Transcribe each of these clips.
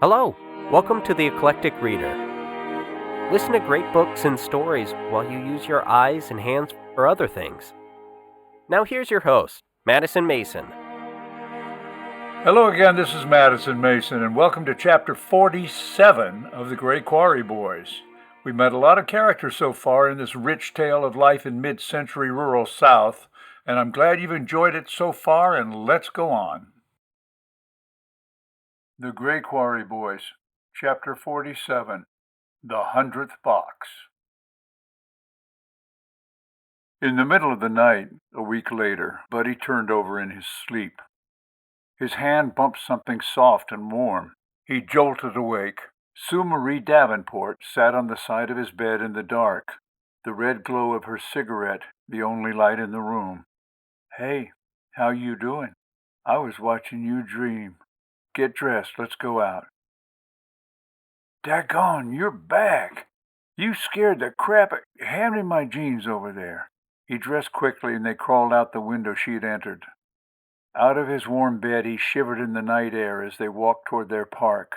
Hello, welcome to the Eclectic Reader. Listen to great books and stories while you use your eyes and hands for other things. Now here's your host, Madison Mason. Hello again, this is Madison Mason, and welcome to Chapter 47 of The Great Quarry Boys. We met a lot of characters so far in this rich tale of life in mid-century rural South, and I'm glad you've enjoyed it so far, and let's go on. The Great Quarry Boys, Chapter 47, The 100th Box. In the middle of the night, a week later, Buddy turned over in his sleep. His hand bumped something soft and warm. He jolted awake. Sue Marie Davenport sat on the side of his bed in the dark, the red glow of her cigarette the only light in the room. "Hey, how you doing? I was watching you dream. Get dressed, let's go out." "Daggone, you're back. You scared the crap out. Hand me my jeans over there." He dressed quickly and they crawled out the window she had entered. Out of his warm bed he shivered in the night air as they walked toward their park.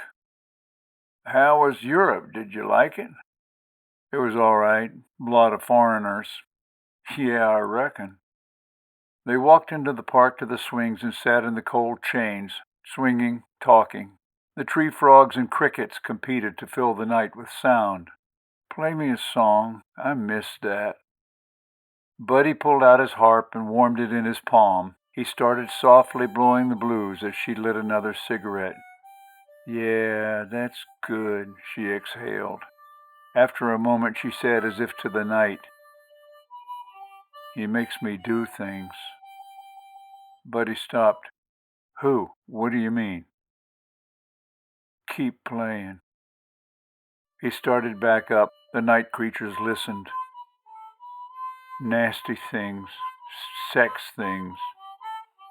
"How was Europe? Did you like it?" "It was all right. A lot of foreigners." "Yeah, I reckon." They walked into the park to the swings and sat in the cold chains, swinging, talking. The tree frogs and crickets competed to fill the night with sound. "Play me a song. I missed that." Buddy pulled out his harp and warmed it in his palm. He started softly blowing the blues as she lit another cigarette. "Yeah, that's good," she exhaled. After a moment she said, as if to the night, "He makes me do things." Buddy stopped. "Who? What do you mean?" "Keep playing." He started back up. The night creatures listened. "Nasty things. Sex things.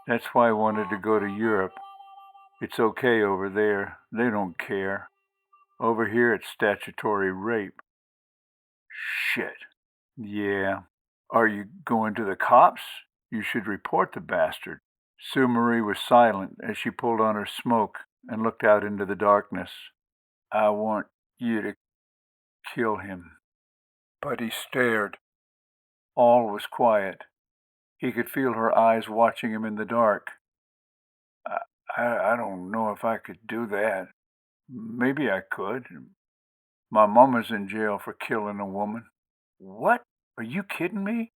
That's why I wanted to go to Europe. It's okay over there. They don't care. Over here it's statutory rape." "Shit." "Yeah. Are you going to the cops? You should report the bastard." Sue Marie was silent as she pulled on her smoke and looked out into the darkness. "I want you to kill him." But he stared. All was quiet. He could feel her eyes watching him in the dark. I don't know if I could do that. Maybe I could. My mama's in jail for killing a woman." "What? Are you kidding me?"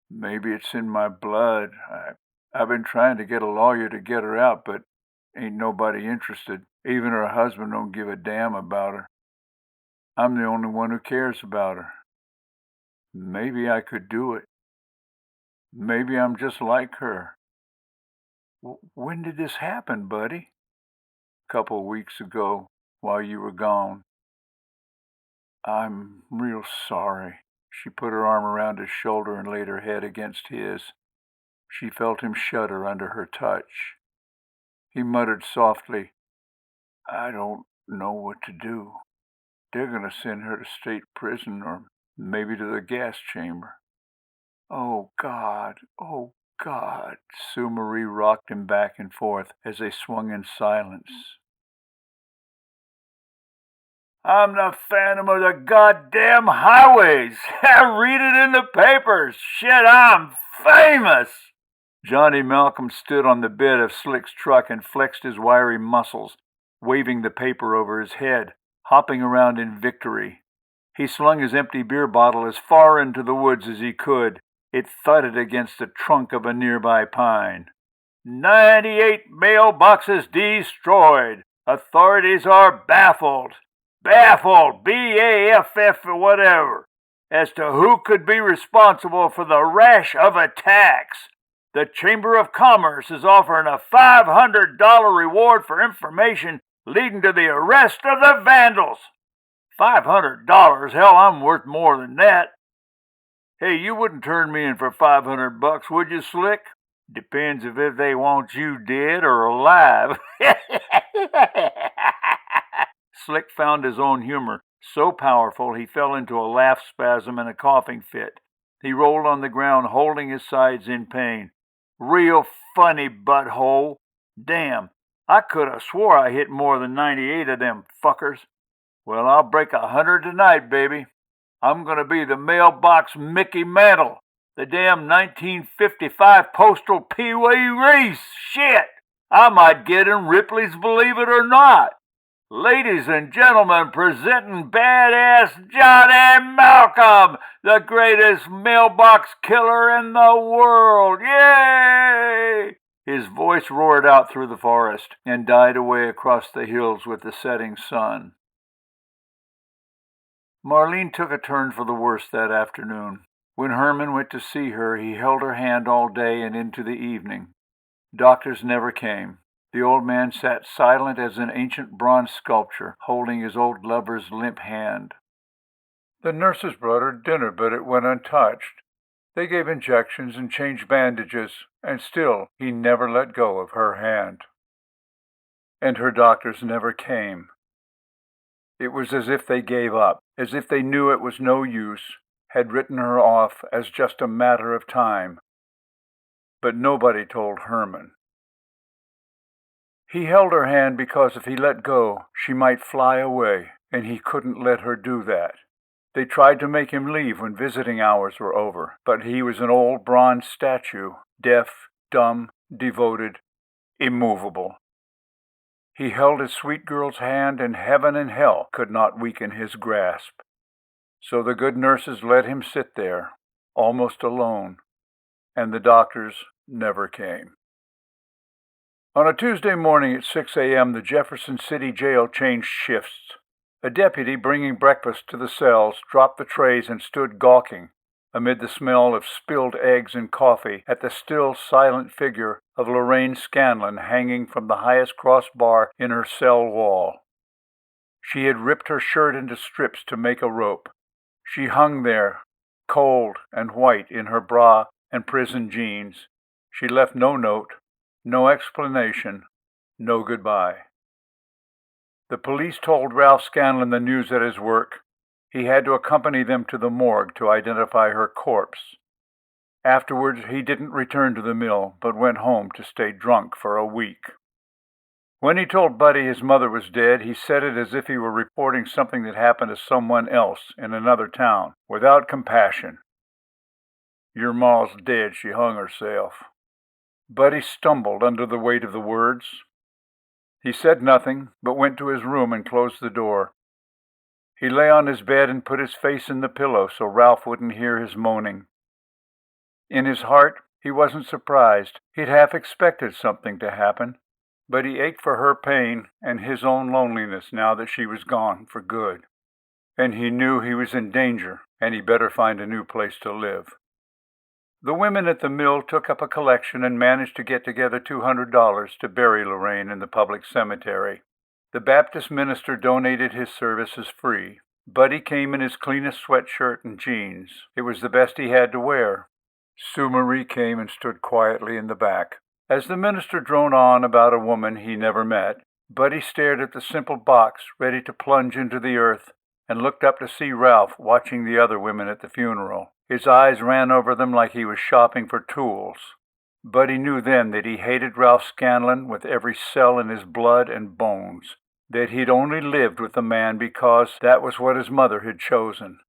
"Maybe it's in my blood. I've been trying to get a lawyer to get her out, but ain't nobody interested. Even her husband don't give a damn about her. I'm the only one who cares about her. Maybe I could do it. Maybe I'm just like her." "When did this happen, Buddy?" "Couple weeks ago, while you were gone." "I'm real sorry." She put her arm around his shoulder and laid her head against his. She felt him shudder under her touch. He muttered softly, "I don't know what to do. They're going to send her to state prison or maybe to the gas chamber." "Oh, God, oh, God." Sue Marie rocked him back and forth as they swung in silence. "I'm the Phantom of the goddamn highways. I read it in the papers. Shit, I'm famous." Johnny Malcolm stood on the bed of Slick's truck and flexed his wiry muscles, waving the paper over his head, hopping around in victory. He slung his empty beer bottle as far into the woods as he could. It thudded against the trunk of a nearby pine. 98 mailboxes destroyed. Authorities are baffled. Baffled, BAFF or whatever, as to who could be responsible for the rash of attacks. The Chamber of Commerce is offering a $500 reward for information leading to the arrest of the vandals. $500? Hell, I'm worth more than that. Hey, you wouldn't turn me in for $500, would you, Slick? Depends if they want you dead or alive. Slick found his own humor so powerful he fell into a laugh spasm and a coughing fit. He rolled on the ground, holding his sides in pain. "Real funny, butthole. Damn, I could have swore I hit more than 98 of them fuckers. Well, I'll break 100 tonight, baby. I'm gonna be the mailbox Mickey Mantle, the damn 1955 postal Pee Wee Reese. Shit! I might get in Ripley's Believe It or Not. Ladies and gentlemen, presenting badass Johnny Malcolm, the greatest mailbox killer in the world. Yay! His voice roared out through the forest and died away across the hills with the setting sun. Marlene took a turn for the worse that afternoon. When Herman went to see her, he held her hand all day and into the evening. Doctors never came. The old man sat silent as an ancient bronze sculpture, holding his old lover's limp hand. The nurses brought her dinner, but it went untouched. They gave injections and changed bandages, and still he never let go of her hand. And her doctors never came. It was as if they gave up, as if they knew it was no use, had written her off as just a matter of time. But nobody told Herman. He held her hand because if he let go, she might fly away, and he couldn't let her do that. They tried to make him leave when visiting hours were over, but he was an old bronze statue, deaf, dumb, devoted, immovable. He held his sweet girl's hand, and heaven and hell could not weaken his grasp. So the good nurses let him sit there, almost alone, and the doctors never came. On a Tuesday morning at 6 a.m., the Jefferson City Jail changed shifts. A deputy bringing breakfast to the cells dropped the trays and stood gawking, amid the smell of spilled eggs and coffee, at the still silent figure of Lorraine Scanlon hanging from the highest crossbar in her cell wall. She had ripped her shirt into strips to make a rope. She hung there, cold and white in her bra and prison jeans. She left no note, no explanation, no goodbye. The police told Ralph Scanlon the news at his work. He had to accompany them to the morgue to identify her corpse. Afterwards, he didn't return to the mill, but went home to stay drunk for a week. When he told Buddy his mother was dead, he said it as if he were reporting something that happened to someone else in another town, without compassion. "Your ma's dead. She hung herself." Buddy stumbled under the weight of the words. He said nothing, but went to his room and closed the door. He lay on his bed and put his face in the pillow so Ralph wouldn't hear his moaning. In his heart, he wasn't surprised. He'd half expected something to happen, but he ached for her pain and his own loneliness now that she was gone for good. And he knew he was in danger, and he better find a new place to live. The women at the mill took up a collection and managed to get together $200 to bury Lorraine in the public cemetery. The Baptist minister donated his services free. Buddy came in his cleanest sweatshirt and jeans. It was the best he had to wear. Sue Marie came and stood quietly in the back. As the minister droned on about a woman he never met, Buddy stared at the simple box ready to plunge into the earth and looked up to see Ralph watching the other women at the funeral. His eyes ran over them like he was shopping for tools. Buddy knew then that he hated Ralph Scanlon with every cell in his blood and bones, that he'd only lived with the man because that was what his mother had chosen.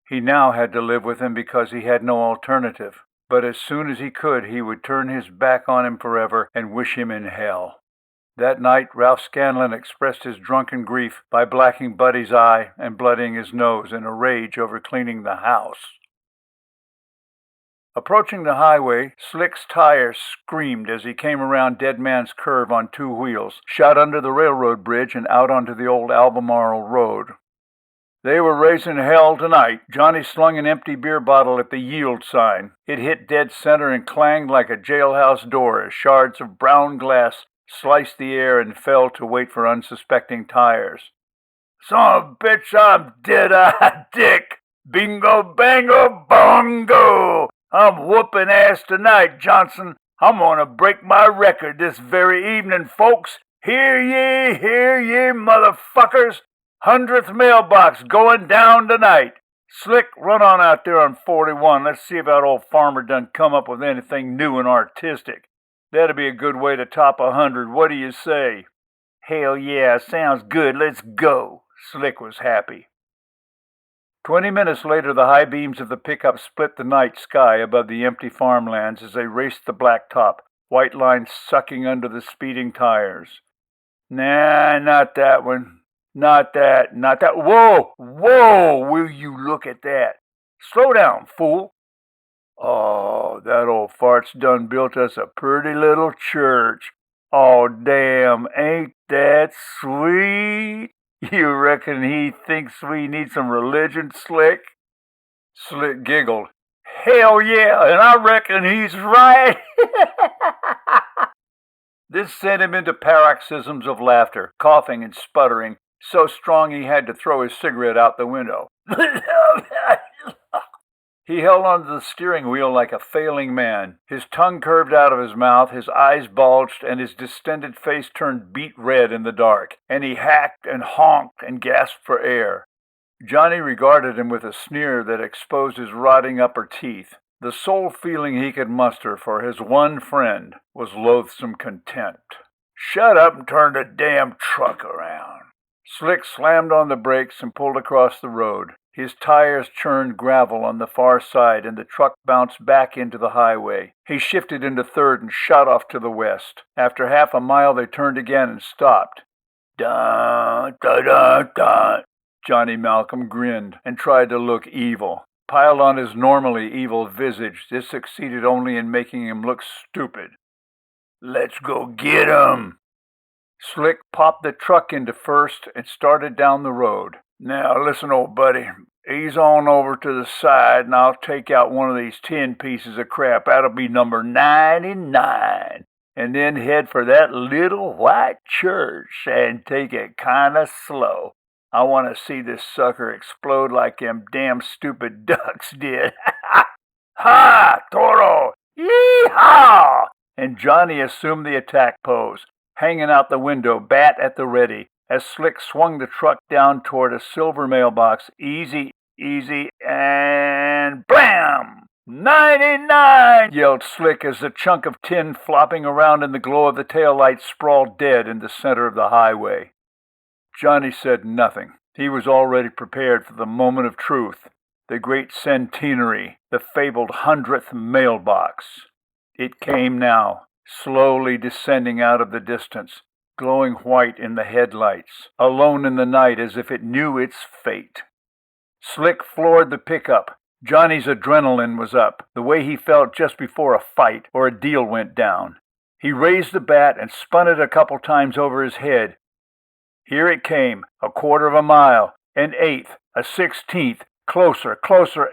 He now had to live with him because he had no alternative, but as soon as he could, he would turn his back on him forever and wish him in hell. That night, Ralph Scanlon expressed his drunken grief by blacking Buddy's eye and bloodying his nose in a rage over cleaning the house. Approaching the highway, Slick's tires screamed as he came around Dead Man's Curve on two wheels, shot under the railroad bridge and out onto the old Albemarle Road. They were raising hell tonight. Johnny slung an empty beer bottle at the yield sign. It hit dead center and clanged like a jailhouse door as shards of brown glass sliced the air and fell to wait for unsuspecting tires. "Son of a bitch, I'm dead-eyed Dick! Bingo, bango, bongo! I'm whooping ass tonight, Johnson. I'm gonna break my record this very evening, folks. Hear ye, motherfuckers! 100th mailbox going down tonight. Slick, run on out there on 41. Let's see if that old farmer done come up with anything new and artistic. That'd be a good way to top 100. What do you say? Hell yeah, sounds good. Let's go. Slick was happy. 20 minutes later, the high beams of the pickup split the night sky above the empty farmlands as they raced the blacktop, white lines sucking under the speeding tires. Nah, not that one. Not that. Whoa! Will you look at that? Slow down, fool. Oh, that old fart's done built us a pretty little church. Oh, damn, ain't that sweet? You reckon he thinks we need some religion, Slick? Slick giggled. Hell yeah, and I reckon he's right. This sent him into paroxysms of laughter, coughing and sputtering, so strong he had to throw his cigarette out the window. He held onto the steering wheel like a failing man. His tongue curved out of his mouth, his eyes bulged, and his distended face turned beet red in the dark, and he hacked and honked and gasped for air. Johnny regarded him with a sneer that exposed his rotting upper teeth. The sole feeling he could muster for his one friend was loathsome contempt. Shut up and turn the damn truck around. Slick slammed on the brakes and pulled across the road. His tires churned gravel on the far side, and the truck bounced back into the highway. He shifted into third and shot off to the west. After half a mile, they turned again and stopped. Dun, dun, dun, dun. Johnny Malcolm grinned and tried to look evil. Piled on his normally evil visage, this succeeded only in making him look stupid. Let's go get him. Slick popped the truck into first and started down the road. Now, listen, old buddy, ease on over to the side and I'll take out one of these 10 pieces of crap. That'll be number 99. And then head for that little white church and take it kind of slow. I want to see this sucker explode like them damn stupid ducks did. Ha! Toro! Yee-haw! And Johnny assumed the attack pose, hanging out the window, bat at the ready, as Slick swung the truck down toward a silver mailbox. Easy, and blam! 99! Yelled Slick as the chunk of tin flopping around in the glow of the taillights sprawled dead in the center of the highway. Johnny said nothing. He was already prepared for the moment of truth, the great centenary, the fabled 100th mailbox. It came now, slowly descending out of the distance, glowing white in the headlights, alone in the night as if it knew its fate. Slick floored the pickup. Johnny's adrenaline was up, the way he felt just before a fight or a deal went down. He raised the bat and spun it a couple times over his head. Here it came, a quarter of a mile, an eighth, a 16th, closer,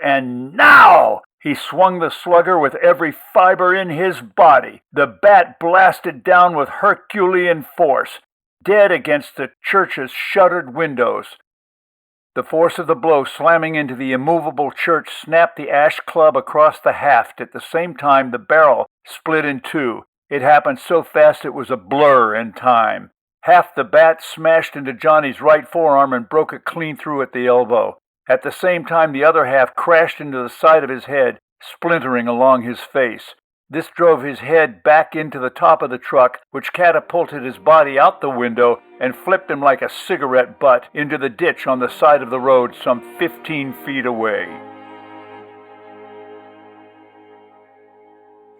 and now! He swung the slugger with every fiber in his body. The bat blasted down with Herculean force, dead against the church's shuttered windows. The force of the blow slamming into the immovable church snapped the ash club across the haft. At the same time, the barrel split in two. It happened so fast it was a blur in time. Half the bat smashed into Johnny's right forearm and broke it clean through at the elbow. At the same time, the other half crashed into the side of his head, splintering along his face. This drove his head back into the top of the truck, which catapulted his body out the window and flipped him like a cigarette butt into the ditch on the side of the road some 15 feet away.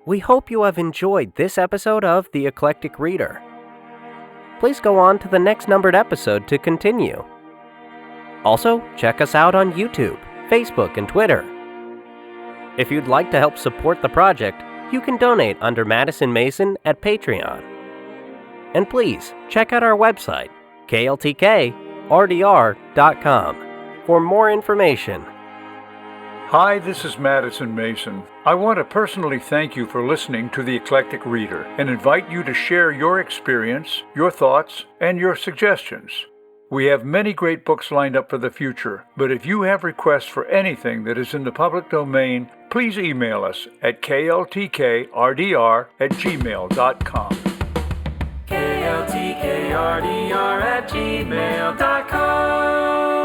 We hope you have enjoyed this episode of The Eclectic Reader. Please go on to the next numbered episode to continue. Also, check us out on YouTube, Facebook, and Twitter. If you'd like to help support the project, you can donate under Madison Mason at Patreon. And please, check out our website, kltkrdr.com, for more information. Hi, this is Madison Mason. I want to personally thank you for listening to The Eclectic Reader and invite you to share your experience, your thoughts, and your suggestions. We have many great books lined up for the future, but if you have requests for anything that is in the public domain, please email us at kltkrdr@gmail.com. kltkrdr@gmail.com